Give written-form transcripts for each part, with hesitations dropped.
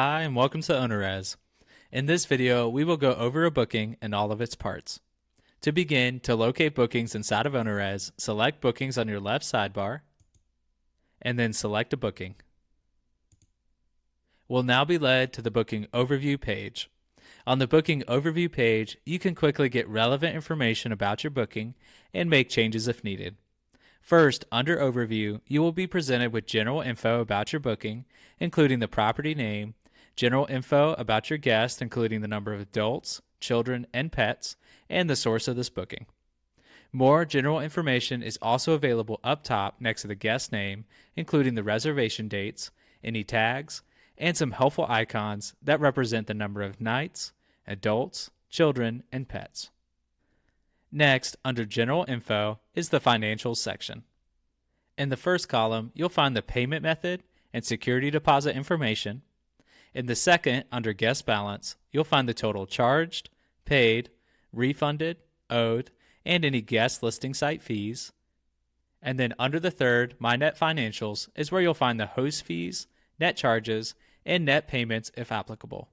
Hi and welcome to OwnerRez. In this video, we will go over a booking and all of its parts. To begin, to locate bookings inside of OwnerRez, select Bookings on your left sidebar, and then select a booking. We'll now be led to the Booking Overview page. On the Booking Overview page, you can quickly get relevant information about your booking and make changes if needed. First, under Overview, you will be presented with general info about your booking, including the property name, general info about your guest, including the number of adults, children, and pets, and the source of this booking. More general information is also available up top next to the guest name, including the reservation dates, any tags, and some helpful icons that represent the number of nights, adults, children, and pets. Next, under General Info, is the Financials section. In the first column, you'll find the payment method and security deposit information. In the second, under Guest Balance, you'll find the total charged, paid, refunded, owed, and any guest listing site fees. And then under the third, My Net Financials, is where you'll find the host fees, net charges, and net payments if applicable.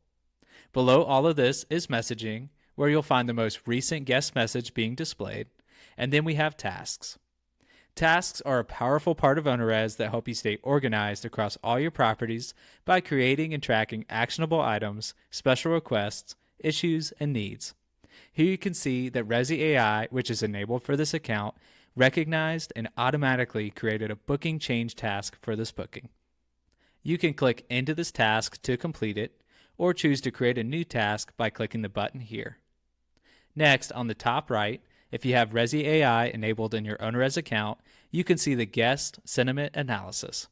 Below all of this is Messaging, where you'll find the most recent guest message being displayed, and then we have tasks. Tasks are a powerful part of OwnerRez that help you stay organized across all your properties by creating and tracking actionable items, special requests, issues, and needs. Here you can see that Resi AI, which is enabled for this account, recognized and automatically created a booking change task for this booking. You can click into this task to complete it, or choose to create a new task by clicking the button here. Next, on the top right, if you have Resi AI enabled in your OwnerRez account, you can see the Guest Sentiment Analysis.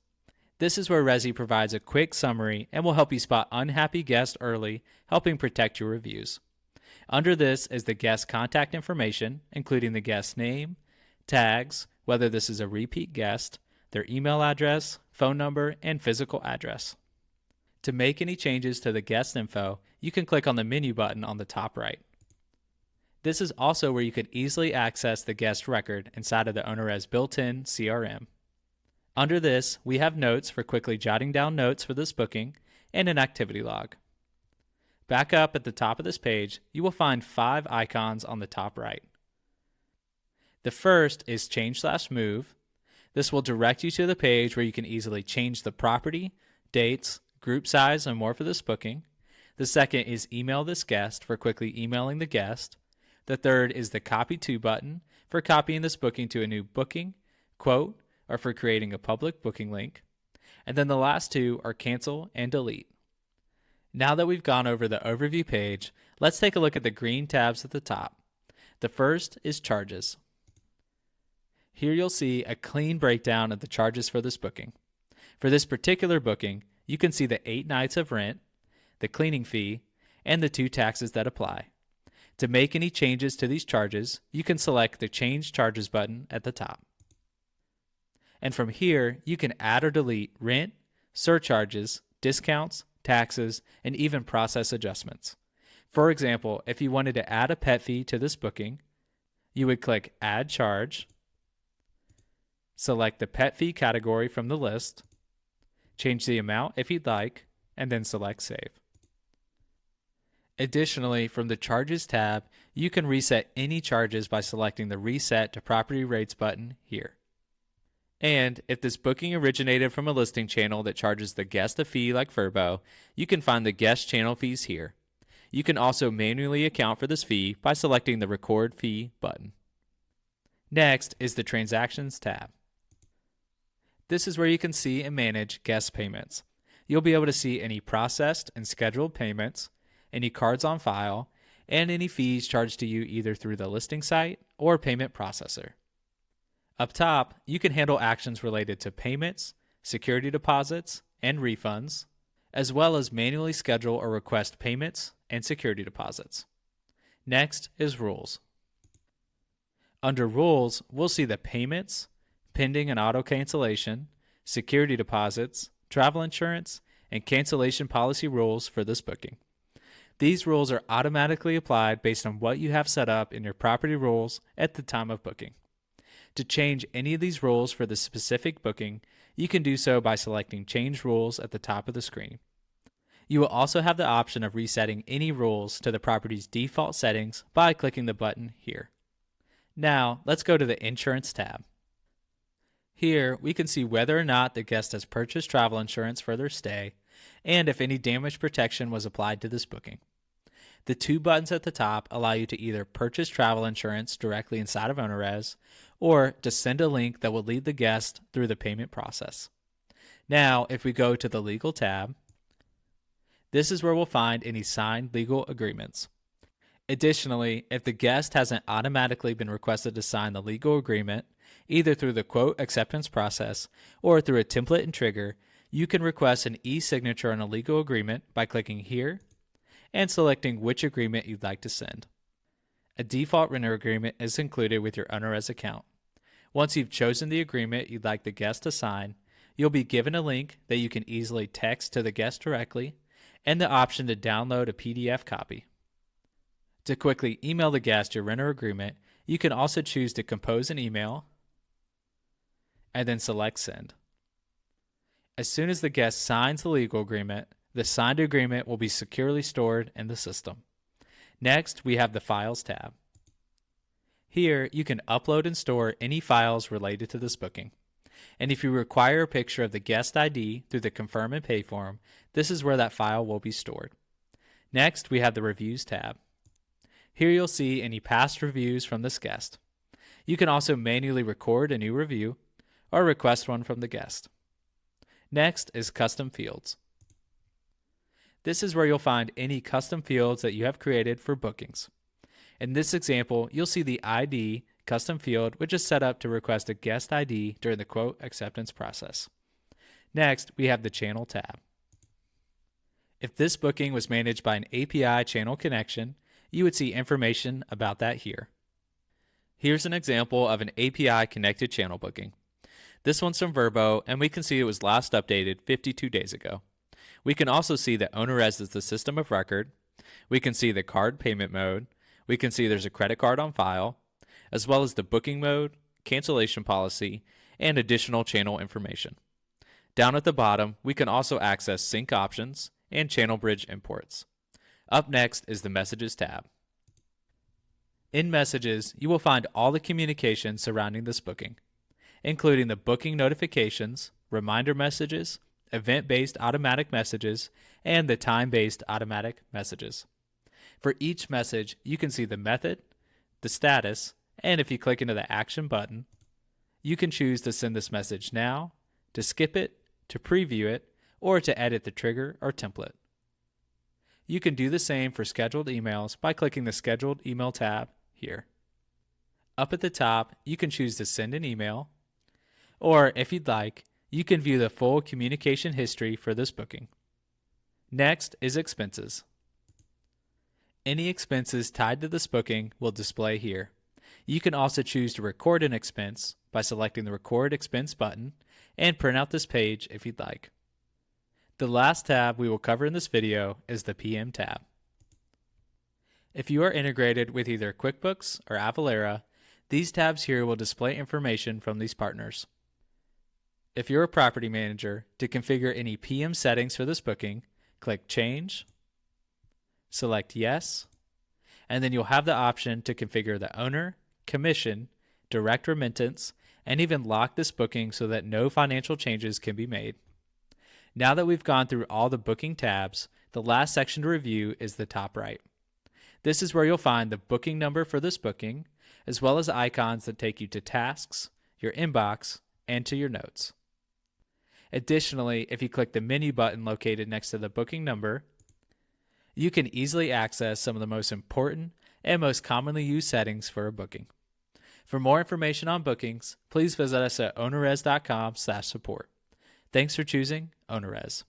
This is where Resi provides a quick summary and will help you spot unhappy guests early, helping protect your reviews. Under this is the guest contact information, including the guest name, tags, whether this is a repeat guest, their email address, phone number, and physical address. To make any changes to the guest info, you can click on the menu button on the top right. This is also where you can easily access the guest record inside of the OwnerRez built-in CRM. Under this, we have notes for quickly jotting down notes for this booking and an activity log. Back up at the top of this page, you will find 5 icons on the top right. The first is Change/Move. This will direct you to the page where you can easily change the property, dates, group size, and more for this booking. The second is Email this guest for quickly emailing the guest. The third is the Copy To button for copying this booking to a new booking, quote, or for creating a public booking link. And then the last 2 are Cancel and Delete. Now that we've gone over the overview page, let's take a look at the green tabs at the top. The first is Charges. Here you'll see a clean breakdown of the charges for this booking. For this particular booking, you can see the 8 nights of rent, the cleaning fee, and the 2 taxes that apply. To make any changes to these charges, you can select the Change Charges button at the top. And from here, you can add or delete rent, surcharges, discounts, taxes, and even process adjustments. For example, if you wanted to add a pet fee to this booking, you would click Add Charge, select the pet fee category from the list, change the amount if you'd like, and then select Save. Additionally, from the Charges tab, you can reset any charges by selecting the Reset to Property Rates button here. And if this booking originated from a listing channel that charges the guest a fee like Furbo, you can find the guest channel fees here. You can also manually account for this fee by selecting the Record Fee button. Next is the Transactions tab. This is where you can see and manage guest payments. You'll be able to see any processed and scheduled payments, any cards on file, and any fees charged to you either through the listing site or payment processor. Up top, you can handle actions related to payments, security deposits, and refunds, as well as manually schedule or request payments and security deposits. Next is Rules. Under Rules, we'll see the payments, pending and auto cancellation, security deposits, travel insurance, and cancellation policy rules for this booking. These rules are automatically applied based on what you have set up in your property rules at the time of booking. To change any of these rules for the specific booking, you can do so by selecting Change Rules at the top of the screen. You will also have the option of resetting any rules to the property's default settings by clicking the button here. Now, let's go to the Insurance tab. Here, we can see whether or not the guest has purchased travel insurance for their stay and if any damage protection was applied to this booking. The two buttons at the top allow you to either purchase travel insurance directly inside of OwnerRez or to send a link that will lead the guest through the payment process. Now, if we go to the Legal tab, this is where we'll find any signed legal agreements. Additionally, if the guest hasn't automatically been requested to sign the legal agreement, either through the quote acceptance process or through a template and trigger, you can request an e-signature on a legal agreement by clicking here and selecting which agreement you'd like to send. A default renter agreement is included with your OwnerRez account. Once you've chosen the agreement you'd like the guest to sign, you'll be given a link that you can easily text to the guest directly and the option to download a PDF copy. To quickly email the guest your renter agreement, you can also choose to compose an email and then select Send. As soon as the guest signs the legal agreement, the signed agreement will be securely stored in the system. Next, we have the Files tab. Here, you can upload and store any files related to this booking. And if you require a picture of the guest ID through the Confirm and Pay form, this is where that file will be stored. Next, we have the Reviews tab. Here you'll see any past reviews from this guest. You can also manually record a new review or request one from the guest. Next is Custom Fields. This is where you'll find any custom fields that you have created for bookings. In this example, you'll see the ID custom field, which is set up to request a guest ID during the quote acceptance process. Next, we have the Channel tab. If this booking was managed by an API channel connection, you would see information about that here. Here's an example of an API connected channel booking. This one's from Verbo, and we can see it was last updated 52 days ago. We can also see that OwnerRez is the system of record. We can see the card payment mode. We can see there's a credit card on file, as well as the booking mode, cancellation policy, and additional channel information. Down at the bottom, we can also access sync options and channel bridge imports. Up next is the Messages tab. In Messages, you will find all the communication surrounding this booking, including the booking notifications, reminder messages, event-based automatic messages, and the time-based automatic messages. For each message, you can see the method, the status, and if you click into the Action button, you can choose to send this message now, to skip it, to preview it, or to edit the trigger or template. You can do the same for scheduled emails by clicking the Scheduled Email tab here. Up at the top, you can choose to send an email, or if you'd like, you can view the full communication history for this booking. Next is Expenses. Any expenses tied to this booking will display here. You can also choose to record an expense by selecting the Record Expense button and print out this page if you'd like. The last tab we will cover in this video is the PM tab. If you are integrated with either QuickBooks or Avalara, these tabs here will display information from these partners. If you're a property manager, to configure any PM settings for this booking, click Change, select Yes, and then you'll have the option to configure the owner, commission, direct remittance, and even lock this booking so that no financial changes can be made. Now that we've gone through all the booking tabs, the last section to review is the top right. This is where you'll find the booking number for this booking, as well as icons that take you to tasks, your inbox, and to your notes. Additionally, if you click the menu button located next to the booking number, you can easily access some of the most important and most commonly used settings for a booking. For more information on bookings, please visit us at ownerrez.com/support. Thanks for choosing OwnerRez.